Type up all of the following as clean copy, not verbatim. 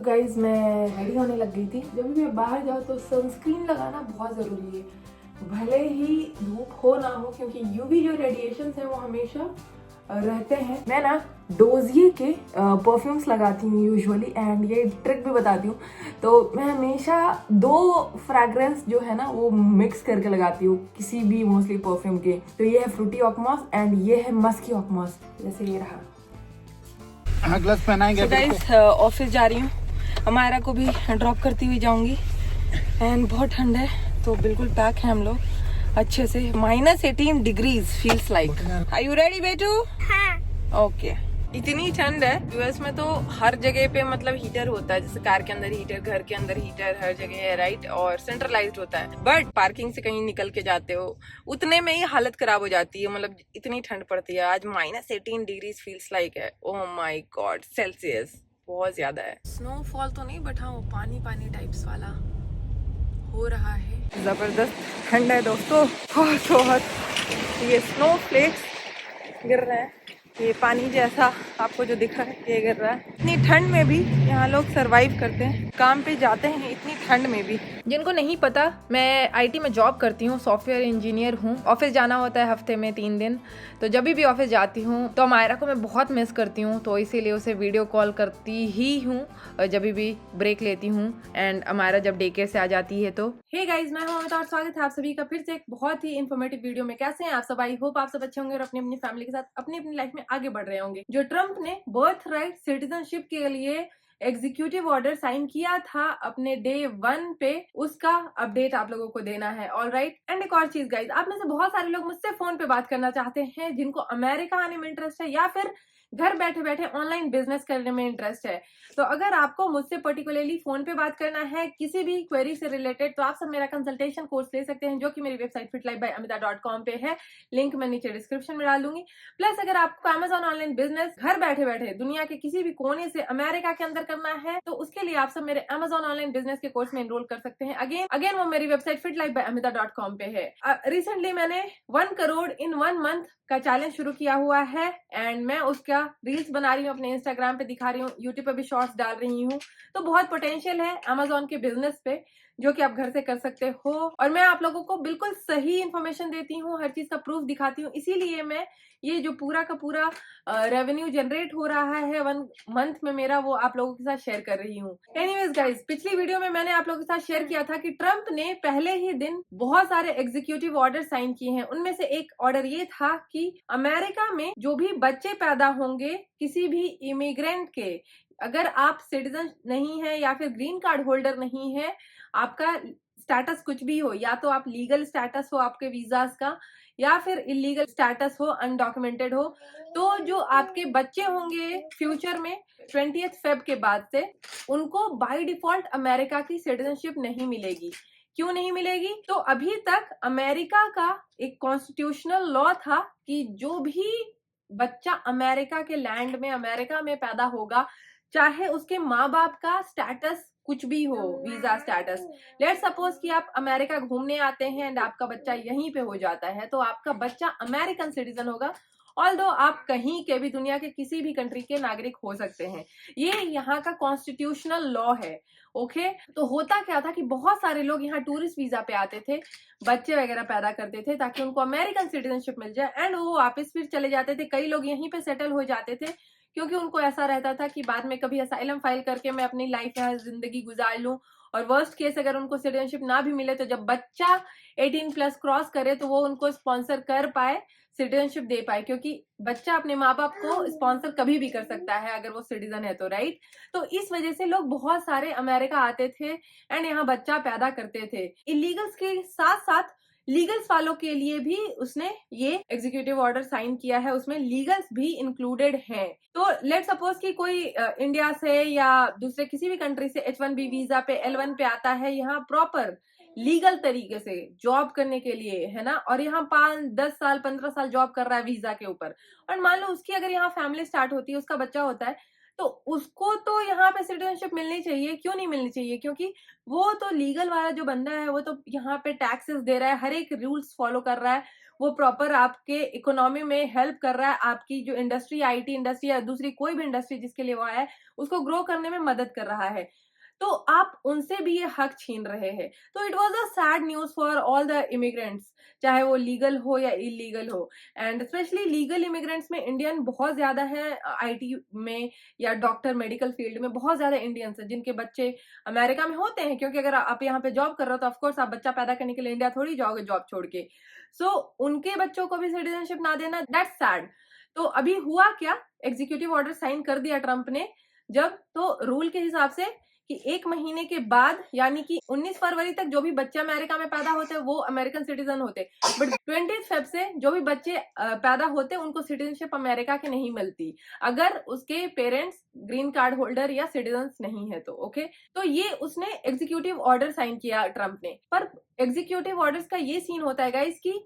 Guys मैं ready होने लग गई थी। जब भी मैं बाहर जाऊँ तो सनस्क्रीन लगाना बहुत ज़रूरी है, भले ही धूप हो ना हो, क्योंकि यूवी जो रेडिएशन है वो हमेशा रहते हैं। मैं ना डोजिए के परफ्यूम्स लगाती हूँ यूजुअली, एंड ये ट्रिक भी बताती हूँ। तो मैं हमेशा 2 फ्रैग्रेंस जो है ना वो मिक्स करके लगाती हूँ किसी भी मोस्टली परफ्यूम के। तो ये है फ्रूटी ऑकमॉस एंड ये है मस्की ऑकमॉस, जैसे ये रहा। हाँ, ग्लव्स पहनाएंगे। तो गाइस ऑफिस जा रही हूँ, हमारा को भी ड्रॉप करती हुई जाऊंगी एंड बहुत ठंड है तो बिल्कुल पैक है हम लोग अच्छे से। -18 degrees feels like. Are you ready बेटू? हाँ। ओके। इतनी ठंड है यूएस में तो हर जगह पे मतलब हीटर होता है, जैसे कार के अंदर हीटर, घर के अंदर हीटर, हर जगह है राइट, और सेंट्रलाइज्ड होता है। बट पार्किंग से कहीं निकल के जाते हो उतने में ही हालत खराब हो जाती है, मतलब इतनी ठंड पड़ती है। आज -18 डिग्रीज फील्स लाइक है। ओह माय गॉड, सेल्सियस बहुत ज्यादा है। स्नोफॉल तो नहीं, बट हाँ वो पानी पानी टाइप्स वाला हो रहा है। जबरदस्त ठंड है दोस्तों, बहुत। ये स्नो फ्लेक्स गिर रहे हैं, ये पानी जैसा आपको जो दिख रहा है ये गिर रहा है। इतनी ठंड में भी यहाँ लोग सरवाइव करते हैं, काम पे जाते हैं इतनी ठंड में भी। जिनको नहीं पता, मैं आईटी में जॉब करती हूँ, सॉफ्टवेयर इंजीनियर हूँ। ऑफिस जाना होता है हफ्ते में 3 दिन, तो जब भी ऑफिस जाती हूँ तो मायरा को मैं बहुत मिस करती हूँ, तो इसीलिए उसे वीडियो कॉल करती ही हूँ जब भी ब्रेक लेती हूँ एंड मायरा जब डे केयर से आ जाती है तो। हे गाइस, मैं हूं अमिता और स्वागत है आप सभी का फिर से एक बहुत ही इन्फॉर्मेटिव वीडियो में। कैसे हैं आप सब? आई होप आप सब अच्छे होंगे और अपनी अपनी फैमिली के साथ अपनी अपनी लाइफ में आगे बढ़ रहे होंगे। जो ट्रम्प ने बर्थ राइट सिटीजनशिप के लिए एग्जीक्यूटिव ऑर्डर साइन किया था अपने डे 1 पे, उसका अपडेट आप लोगों को देना है। All right. एंड एक और चीज गाइज, आप में से बहुत सारे लोग मुझसे फोन पे बात करना चाहते हैं जिनको अमेरिका आने में इंटरेस्ट है या फिर घर बैठे बैठे ऑनलाइन बिजनेस करने में इंटरेस्ट है। तो अगर आपको मुझसे पर्टिकुलरली फोन पे बात करना है किसी भी क्वेरी से रिलेटेड, तो आप सब मेरा कंसल्टेशन कोर्स ले सकते हैं, जो कि मेरी वेबसाइट fitlife.amita.com पे है। लिंक मैं नीचे डिस्क्रिप्शन में डाल दूंगी। प्लस अगर आपको Amazon ऑनलाइन बिजनेस घर बैठे बैठे दुनिया के किसी भी कोने से अमेरिका के अंदर करना है, तो उसके लिए आप सब मेरे Amazon ऑनलाइन बिजनेस के कोर्स में एनरोल कर सकते हैं। अगेन वो मेरी वेबसाइट fitlife.amita.com पे है। रिसेंटली मैंने 1 करोड़ इन 1 मंथ का चैलेंज शुरू किया हुआ है एंड मैं उसका रील्स बना रही हूँ, अपने इंस्टाग्राम पे दिखा रही हूँ, यूट्यूब पे भी शॉर्ट्स डाल रही हूँ। तो बहुत पोटेंशियल है अमेजोन के बिजनेस पे, जो कि आप घर से कर सकते हो। और मैं आप लोगों को बिल्कुल सही इंफॉर्मेशन देती हूँ, हर चीज का प्रूफ दिखाती हूँ। इसीलिए मैं ये जो पूरा का पूरा रेवेन्यू जनरेट हो रहा है 1 मंथ में मेरा, वो आप लोगों के साथ शेयर कर रही हूँ। एनीवेज गाइज, पिछली वीडियो में मैंने आप लोगों के साथ शेयर किया था कि ट्रम्प ने पहले ही दिन बहुत सारे एग्जीक्यूटिव ऑर्डर साइन किए हैं। उनमें से एक ऑर्डर ये था कि अमेरिका में जो भी बच्चे पैदा होंगे किसी भी इमिग्रेंट के, अगर आप सिटीजन नहीं है या फिर ग्रीन कार्ड होल्डर नहीं है, आपका स्टेटस कुछ भी हो, या तो आप लीगल स्टेटस हो आपके वीजास का या फिर इलीगल स्टेटस हो, अनडॉक्यूमेंटेड हो, तो जो आपके बच्चे होंगे फ्यूचर में 20 फेब के बाद से, उनको बाय डिफॉल्ट अमेरिका की सिटीजनशिप नहीं मिलेगी। क्यों नहीं मिलेगी? तो अभी तक अमेरिका का एक कॉन्स्टिट्यूशनल लॉ था कि जो भी बच्चा अमेरिका के लैंड में, अमेरिका में पैदा होगा, चाहे उसके माँ बाप का स्टेटस कुछ भी हो, वीजा स्टेटस, लेट सपोज कि आप अमेरिका घूमने आते हैं एंड आपका बच्चा यहीं पे हो जाता है, तो आपका बच्चा अमेरिकन सिटीजन होगा। ऑल्दो आप कहीं के भी दुनिया के किसी भी कंट्री के नागरिक हो सकते हैं, ये यहाँ का कॉन्स्टिट्यूशनल लॉ है। ओके, तो होता क्या था कि बहुत सारे लोग यहाँ टूरिस्ट वीजा पे आते थे, बच्चे वगैरह पैदा करते थे ताकि उनको अमेरिकन सिटीजनशिप मिल जाए एंड वो वापस फिर चले जाते थे। कई लोग यहीं पे सेटल हो जाते थे क्योंकि उनको ऐसा रहता था कि बाद में कभी असाइलम फाइल करके मैं अपनी लाइफ यहाँ जिंदगी गुजार लूं, और वर्स्ट केस अगर उनको सिटीजनशिप ना भी मिले तो जब बच्चा 18+ क्रॉस करे तो वो उनको स्पॉन्सर कर पाए, सिटीजनशिप दे पाए, क्योंकि बच्चा अपने माँ बाप को स्पॉन्सर कभी भी कर सकता है अगर वो सिटीजन है तो, राइट। तो इस वजह से लोग बहुत सारे अमेरिका आते थे एंड यहाँ बच्चा पैदा करते थे। इलीगल्स के साथ साथ लीगल्स वालों के लिए भी उसने ये एग्जीक्यूटिव ऑर्डर साइन किया है, उसमें लीगल्स भी इंक्लूडेड हैं। तो लेट सपोज कि कोई इंडिया से या दूसरे किसी भी कंट्री से H1B वीजा पे L1 पे आता है, यहाँ प्रॉपर लीगल तरीके से जॉब करने के लिए, है ना, और यहाँ 5-10 साल 15 साल जॉब कर रहा है वीजा के ऊपर, और मान लो उसकी अगर यहाँ फैमिली स्टार्ट होती है, उसका बच्चा होता है, तो उसको तो यहाँ पे सिटीजनशिप मिलनी चाहिए। क्यों नहीं मिलनी चाहिए? क्योंकि वो तो लीगल वाला जो बंदा है वो तो यहाँ पे टैक्सेस दे रहा है, हर एक रूल्स फॉलो कर रहा है, वो प्रॉपर आपके इकोनॉमी में हेल्प कर रहा है, आपकी जो इंडस्ट्री, आईटी इंडस्ट्री या दूसरी कोई भी इंडस्ट्री जिसके लिए वो आया है उसको ग्रो करने में मदद कर रहा है, तो आप उनसे भी ये हक छीन रहे हैं। तो it was a sad news for all the immigrants, चाहे वो लीगल हो या इलीगल हो, एंड स्पेशली लीगल इमिग्रेंट्स में इंडियन बहुत ज्यादा है। आईटी में या डॉक्टर मेडिकल फील्ड में बहुत ज्यादा इंडियंस हैं जिनके बच्चे अमेरिका में होते हैं, क्योंकि अगर आप यहाँ पे जॉब कर रहे हो तो ऑफकोर्स आप बच्चा पैदा करने के लिए इंडिया थोड़ी जाओगे जॉब छोड़ के। सो उनके बच्चों को भी सिटीजनशिप ना देना, दैट्स सैड। तो अभी हुआ क्या, एग्जीक्यूटिव ऑर्डर साइन कर दिया ट्रंप ने, जब तो रूल के हिसाब से कि 1 महीने के बाद यानी कि 19 फरवरी तक जो भी बच्चे अमेरिका में पैदा होते वो अमेरिकन सिटीजन होते, बट 20 फेब से जो भी बच्चे पैदा होते उनको सिटीजनशिप अमेरिका की नहीं मिलती अगर उसके पेरेंट्स ग्रीन कार्ड होल्डर या सिटीजन नहीं है तो। ओके, तो ये उसने एग्जीक्यूटिव ऑर्डर साइन किया ट्रंप ने। पर एग्जीक्यूटिव ऑर्डर्स का ये सीन होता है गाइस कि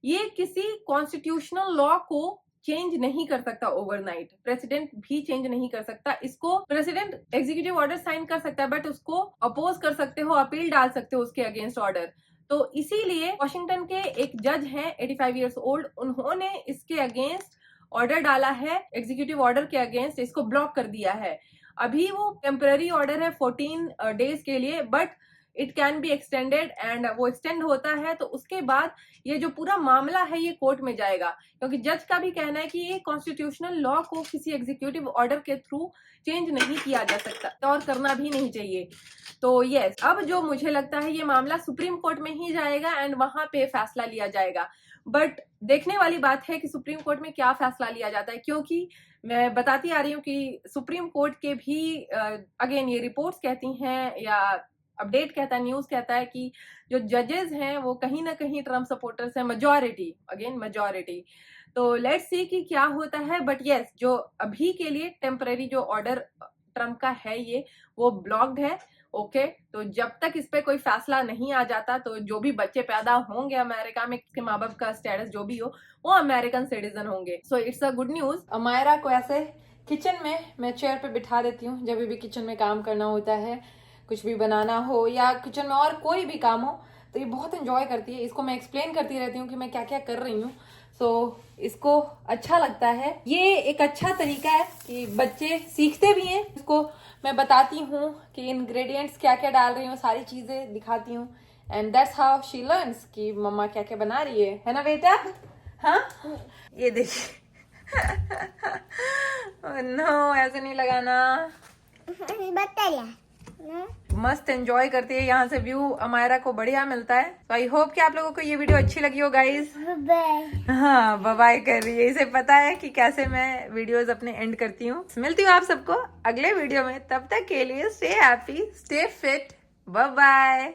ये किसी कॉन्स्टिट्यूशनल लॉ को चेंज नहीं कर सकता ओवरनाइट, प्रेसिडेंट भी चेंज नहीं कर सकता इसको। प्रेसिडेंट एग्जीक्यूटिव ऑर्डर साइन कर सकता है बट उसको अपोज कर सकते हो, अपील डाल सकते हो उसके अगेंस्ट ऑर्डर। तो इसीलिए वॉशिंगटन के एक जज हैं 85 इयर्स ओल्ड, उन्होंने इसके अगेंस्ट ऑर्डर डाला है, एग्जीक्यूटिव ऑर्डर के अगेंस्ट इसको ब्लॉक कर दिया है। अभी वो टेम्पररी ऑर्डर है 14 डेज के लिए, but it can be extended, and वो एक्सटेंड होता है तो उसके बाद ये जो पूरा मामला है ये कोर्ट में जाएगा, क्योंकि जज का भी कहना है कि ये कॉन्स्टिट्यूशनल लॉ को किसी एग्जीक्यूटिव ऑर्डर के थ्रू चेंज नहीं किया जा सकता और करना भी नहीं चाहिए। तो यस, अब जो मुझे लगता है ये मामला सुप्रीम कोर्ट में ही जाएगा एंड वहां पे फैसला लिया जाएगा। बट देखने वाली बात है कि सुप्रीम कोर्ट में क्या फैसला लिया जाता है, क्योंकि मैं बताती आ रही हूँ कि सुप्रीम कोर्ट के भी अगेन ये रिपोर्ट्स कहती हैं या अपडेट कहता है, न्यूज कहता है कि जो जजेस हैं वो कहीं ना कहीं ट्रम्प सपोर्टर्स हैं, मेजॉरिटी, अगेन मेजॉरिटी। तो लेट्स सी कि क्या होता है। बट यस, जो अभी के लिए टेम्पररी जो ऑर्डर ट्रम्प का है ये वो ब्लॉक्ड है। ओके, तो जब तक इस पे कोई फैसला नहीं आ जाता तो जो भी बच्चे पैदा होंगे अमेरिका में, के माँ बाप का स्टेटस जो भी हो वो अमेरिकन सिटीजन होंगे। So it's a good news. Amaira को ऐसे किचन में मैं चेयर पे बिठा देती हूँ जब भी किचन में काम करना होता है, कुछ भी बनाना हो या किचन में और कोई भी काम हो, तो ये बहुत एंजॉय करती है। इसको मैं एक्सप्लेन करती रहती हूँ कि मैं क्या क्या कर रही हूँ, सो इसको अच्छा लगता है। ये एक अच्छा तरीका है कि बच्चे सीखते भी हैं। इसको मैं बताती हूँ कि इंग्रेडिएंट्स क्या क्या डाल रही हूँ, सारी चीजें दिखाती हूँ, and that's how she learns कि मम्मा क्या क्या बना रही है ना बेटा। हाँ, ये देखिए नो ऐसे नहीं लगाना, मस्त एंजॉय करती है। यहाँ से व्यू अमायरा को बढ़िया मिलता है। तो आई होप कि आप लोगों को ये वीडियो अच्छी लगी हो गाइज। हाँ, बाय कर रही है, इसे पता है कि कैसे मैं वीडियोस अपने एंड करती हूँ। मिलती हूँ आप सबको अगले वीडियो में, तब तक के लिए stay happy, stay fit, bye bye.